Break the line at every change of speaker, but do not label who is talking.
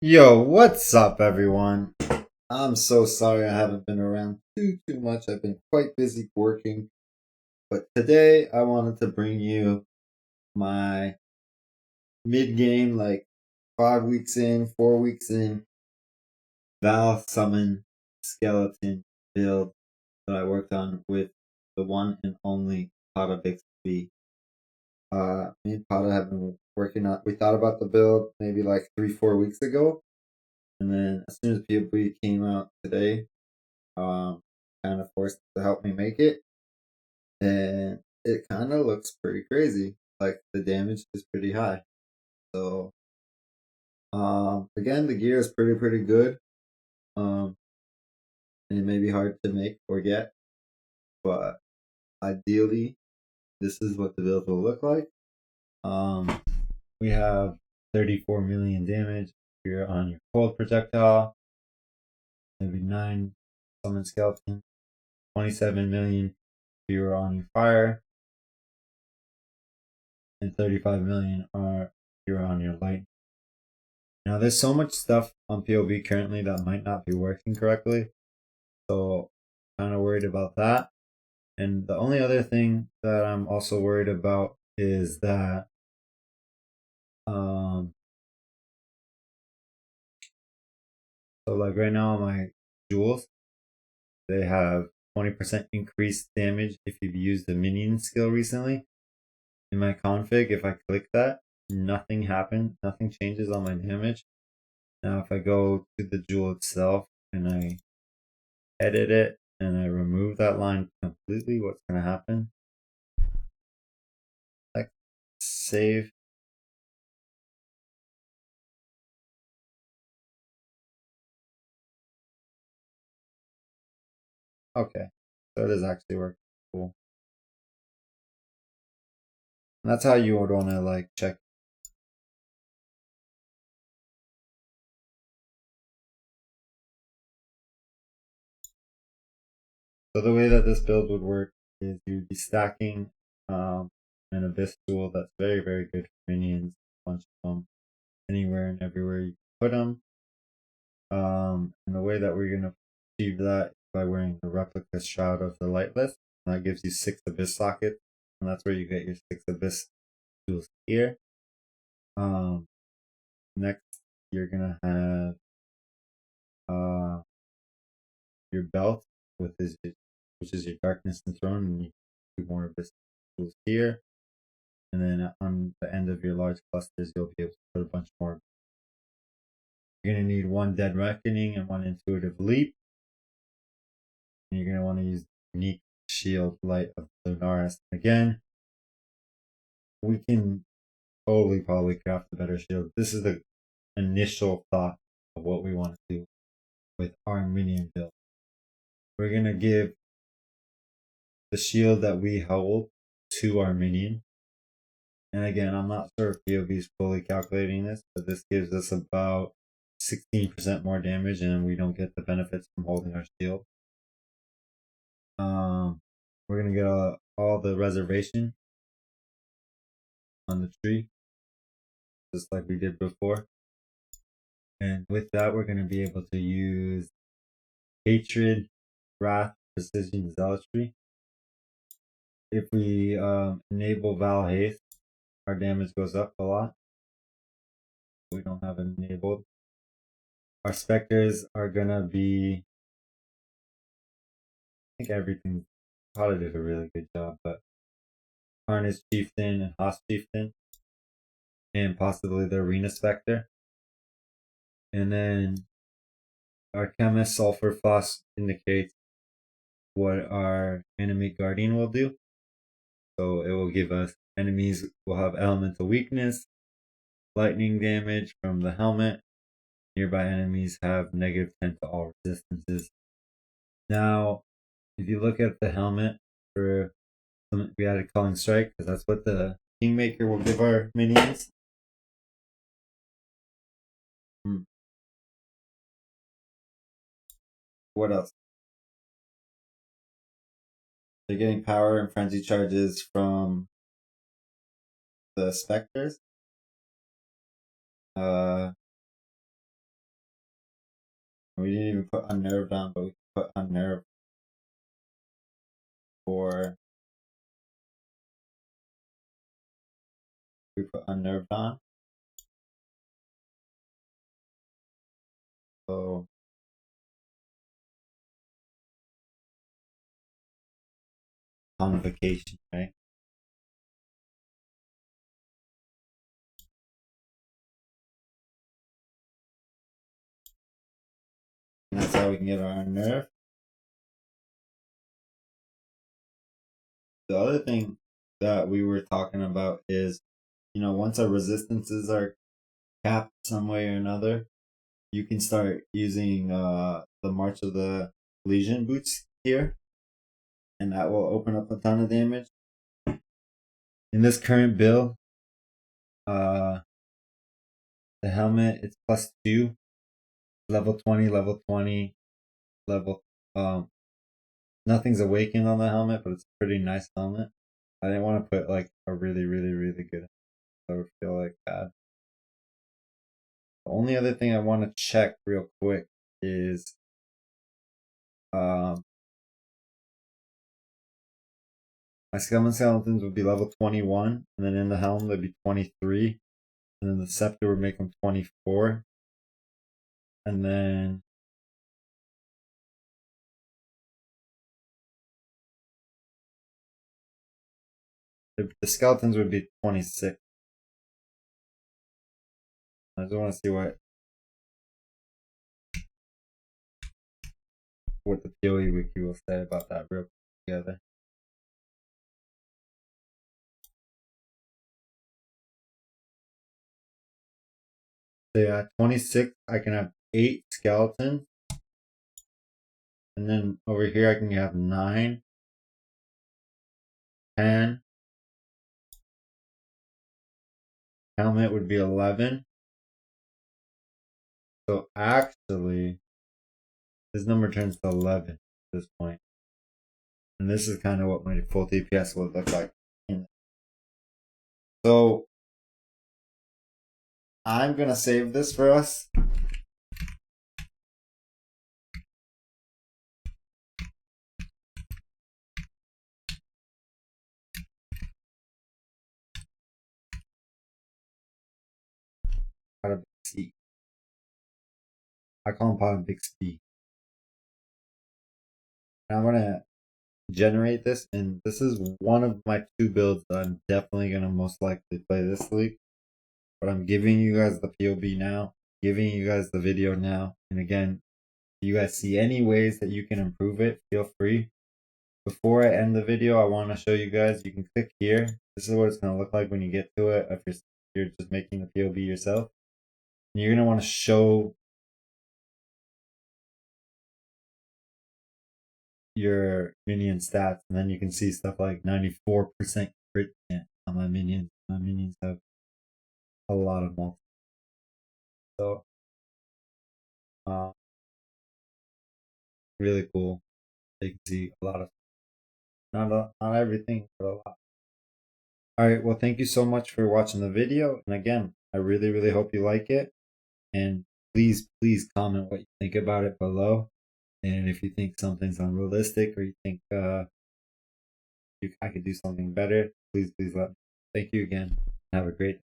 Yo, what's up, everyone? I'm so sorry I haven't been around too much. I've been quite busy working, but today I wanted to bring you my mid-game, like 5 weeks in, 4 weeks in, Val Summon Skeleton build that I worked on with the one and only Patabixi. Me and Pata have been working on. We thought about the build maybe like 3, 4 weeks ago, and then as soon as POV came out today, um, kind of forced to help me make it, and it kind of looks pretty crazy. Like the damage is pretty high. So, again, the gear is pretty good. Um, and it may be hard to make or get, but ideally, this is what the build will look like. Um, we have 34 million damage if you're on your cold projectile. Maybe 9 summon skeleton. 27 million if you're on your fire, and 35 million are if you're on your light. Now, there's so much stuff on POV currently that might not be working correctly, so kind of worried about that. And the only other thing that I'm also worried about is that um so like right now my jewels, they have 20% increased damage if you've used the Minion skill recently. In my config, if I click that, nothing happens, nothing changes on my damage. Now if I go to the jewel itself and I edit it and I remove that line completely, what's going to happen? Like, save. Okay, so it is actually working. Cool. And that's how you would want to like check. So the way that this build would work is you'd be stacking an abyss tool that's very good for minions, a bunch of them, anywhere and everywhere you put them. And the way that we're gonna achieve that is by wearing the replica shroud of the lightless. And that gives you 6 abyss sockets, and that's where you get your 6 abyss tools here. Um, Next, you're gonna have your belt, which is your darkness and throne, and you do more abyss tools here. And then on the end of your large clusters, you'll be able to put a bunch more. You're gonna need 1 dead reckoning and 1 intuitive leap. And you're gonna want to use the unique shield light of Lunaris. Again, we can totally probably craft a better shield. This is the initial thought of what we want to do with our minion build. We're gonna give the shield that we hold to our minion. And again, I'm not sure if POV is fully calculating this, but this gives us about 16% more damage, and we don't get the benefits from holding our shield. We're gonna get all the reservation on the tree, just like we did before. And with that, we're gonna be able to use hatred, wrath, precision, zealotry. If we enable Val haste, our damage goes up a lot. We don't have it enabled. Our specters are gonna be, I think everything. Probably did a really good job, but Carnage Chieftain and Host Chieftain, and possibly the Arena Spectre. And then our Chemist Sulfur Frost indicates what our enemy Guardian will do. So it will give us enemies will have elemental weakness, lightning damage from the helmet. Nearby enemies have -10 to all resistances. Now, if you look at the helmet for we added Calling Strike because that's what the Kingmaker will give our minions. What else? They're getting power and frenzy charges from the specters. We didn't even put unnerved on, but we put unnerved for. We put unnerved on. So convocation, right? And that's how we can get our unnerved. The other thing that we were talking about is, once our resistances are capped some way or another, you can start using the March of the Legion boots here, and that will open up a ton of damage. In this current build, the helmet, it's +2, level 20, level 20, level nothing's awakened on the helmet, but it's a pretty nice helmet. I didn't want to put like a really, really, really good, I would feel like bad. The only other thing I want to check real quick is my skeletons would be level 21, and then in the helm they'd be 23, and then the scepter would make them 24, and then the skeletons would be 26. I just want to see what the PoE wiki will say about that real quick together. So yeah, 26, I can have 8 skeletons. And then over here I can have 9, 10. Helmet would be 11. So actually, this number turns to 11 at this point. And this is kind of what my full DPS would look like. So I'm going to save this for us. Patabixi. I call him Patabixi. And I'm going to generate this, and this is one of my 2 builds that I'm definitely going to most likely play this week. But I'm giving you guys the POB now, giving you guys the video now. And again, if you guys see any ways that you can improve it, feel free. Before I end the video, I want to show you guys, you can click here. This is what it's going to look like when you get to it if you're just making the POB yourself. And you're going to want to show your minion stats, and then you can see stuff like 94% crit chance on my minions. My minions have a lot of multi. So, really cool. You can see a lot of, not everything, but a lot. Alright, well, thank you so much for watching the video. And again, I really, really hope you like it. And please, please comment what you think about it below. And if you think something's unrealistic or you think I could do something better, please, please let me know. Thank you again. Have a great day.